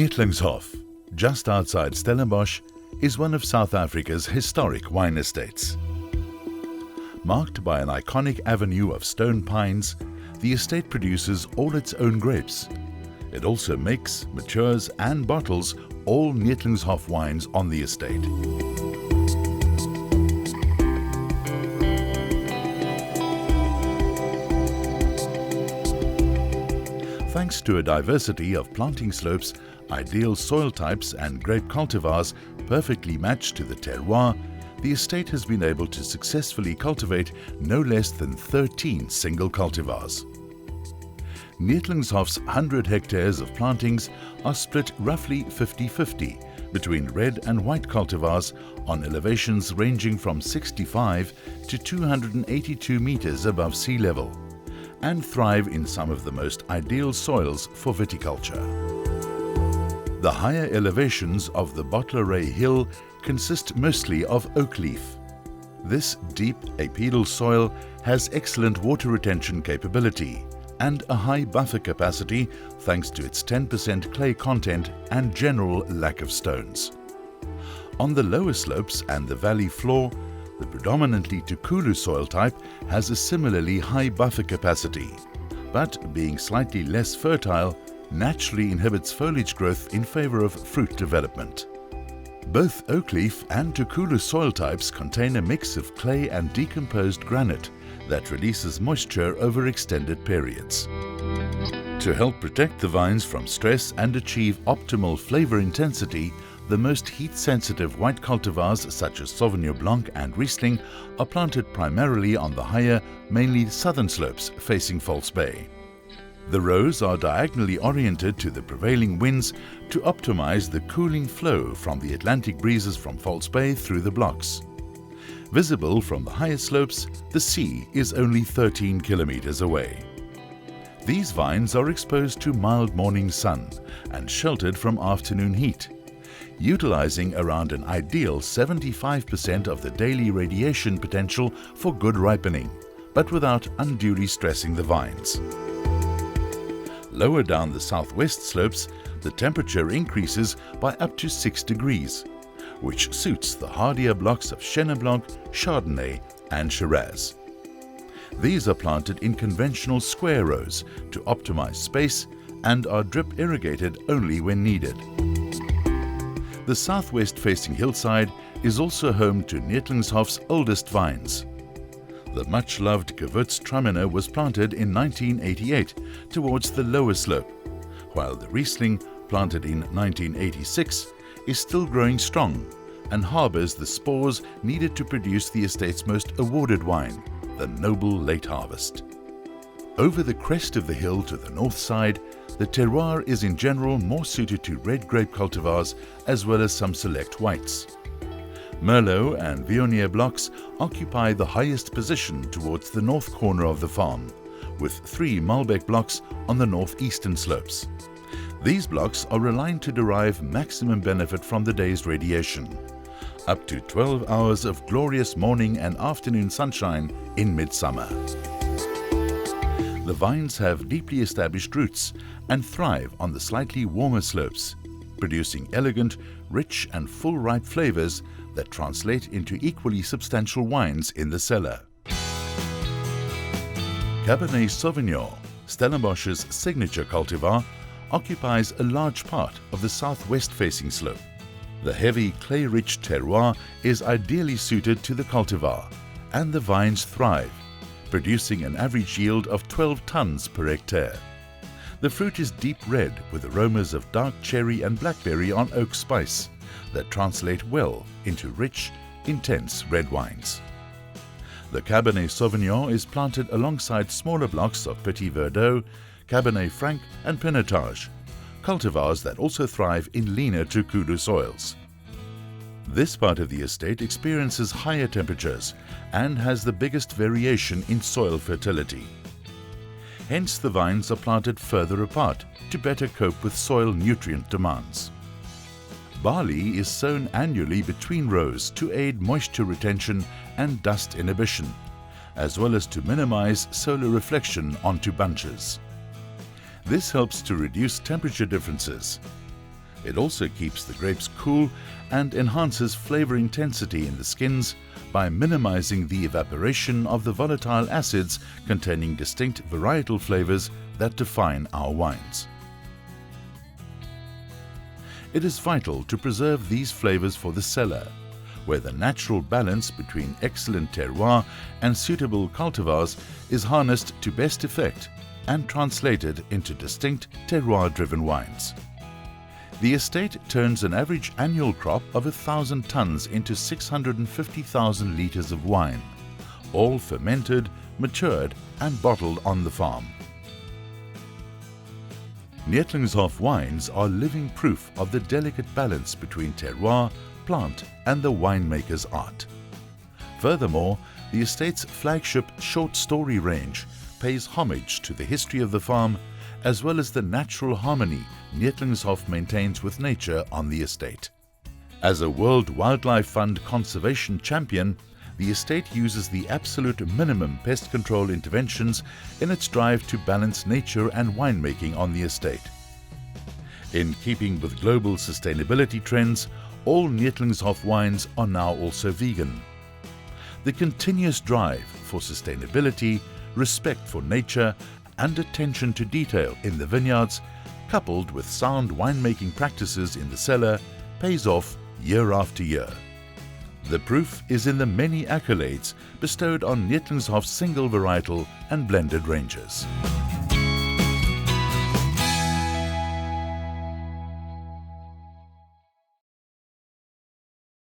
Neethlingshof, just outside Stellenbosch, is one of South Africa's historic wine estates. Marked by an iconic avenue of stone pines, the estate produces all its own grapes. It also makes, matures and bottles all Neethlingshof wines on the estate. Thanks to a diversity of planting slopes, ideal soil types and grape cultivars perfectly matched to the terroir, the estate has been able to successfully cultivate no less than 13 single cultivars. Neethlingshof's 100 hectares of plantings are split roughly 50-50 between red and white cultivars on elevations ranging from 65 to 282 meters above sea level, and thrive in some of the most ideal soils for viticulture. The higher elevations of the Bottleray Hill consist mostly of oak leaf. This deep apedal soil has excellent water retention capability and a high buffer capacity thanks to its 10% clay content and general lack of stones. On the lower slopes and the valley floor, the predominantly Tukulu soil type has a similarly high buffer capacity, but being slightly less fertile, naturally inhibits foliage growth in favor of fruit development. Both oakleaf and Tukulu soil types contain a mix of clay and decomposed granite that releases moisture over extended periods. To help protect the vines from stress and achieve optimal flavor intensity, the most heat-sensitive white cultivars such as Sauvignon Blanc and Riesling are planted primarily on the higher, mainly southern slopes facing False Bay. The rows are diagonally oriented to the prevailing winds to optimize the cooling flow from the Atlantic breezes from False Bay through the blocks. Visible from the higher slopes, the sea is only 13 kilometers away. These vines are exposed to mild morning sun and sheltered from afternoon heat, utilizing around an ideal 75% of the daily radiation potential for good ripening, but without unduly stressing the vines. Lower down the southwest slopes, the temperature increases by up to 6 degrees, which suits the hardier blocks of Chenin Blanc, Chardonnay and Shiraz. These are planted in conventional square rows to optimize space and are drip irrigated only when needed. The southwest-facing hillside is also home to Neethlingshof's oldest vines. The much-loved Gewürztraminer was planted in 1988 towards the lower slope, while the Riesling, planted in 1986, is still growing strong and harbors the spores needed to produce the estate's most awarded wine, the Noble Late Harvest. Over the crest of the hill to the north side, the terroir is in general more suited to red grape cultivars as well as some select whites. Merlot and Viognier blocks occupy the highest position towards the north corner of the farm, with 3 Malbec blocks on the northeastern slopes. These blocks are aligned to derive maximum benefit from the day's radiation, up to 12 hours of glorious morning and afternoon sunshine in midsummer. The vines have deeply established roots and thrive on the slightly warmer slopes, producing elegant, rich and full ripe flavors that translate into equally substantial wines in the cellar. Cabernet Sauvignon, Stellenbosch's signature cultivar, occupies a large part of the southwest-facing slope. The heavy clay-rich terroir is ideally suited to the cultivar, and the vines thrive, producing an average yield of 12 tons per hectare. The fruit is deep red with aromas of dark cherry and blackberry on oak spice that translate well into rich, intense red wines. The Cabernet Sauvignon is planted alongside smaller blocks of Petit Verdot, Cabernet Franc and Pinotage, cultivars that also thrive in leaner Tukulu soils. This part of the estate experiences higher temperatures and has the biggest variation in soil fertility. Hence, the vines are planted further apart to better cope with soil nutrient demands. Barley is sown annually between rows to aid moisture retention and dust inhibition, as well as to minimize solar reflection onto bunches. This helps to reduce temperature differences. It also keeps the grapes cool and enhances flavor intensity in the skins by minimizing the evaporation of the volatile acids containing distinct varietal flavors that define our wines. It is vital to preserve these flavors for the cellar, where the natural balance between excellent terroir and suitable cultivars is harnessed to best effect and translated into distinct terroir-driven wines. The estate turns an average annual crop of 1,000 tons into 650,000 litres of wine, all fermented, matured and bottled on the farm. Neethlingshof wines are living proof of the delicate balance between terroir, plant and the winemaker's art. Furthermore, the estate's flagship short story range pays homage to the history of the farm as well as the natural harmony Neethlingshof maintains with nature on the estate. As a World Wildlife Fund conservation champion, the estate uses the absolute minimum pest control interventions in its drive to balance nature and winemaking on the estate. In keeping with global sustainability trends, all Neethlingshof wines are now also vegan. The continuous drive for sustainability, respect for nature, and attention to detail in the vineyards, coupled with sound winemaking practices in the cellar, pays off year after year. The proof is in the many accolades bestowed on Neethlingshof's single varietal and blended ranges.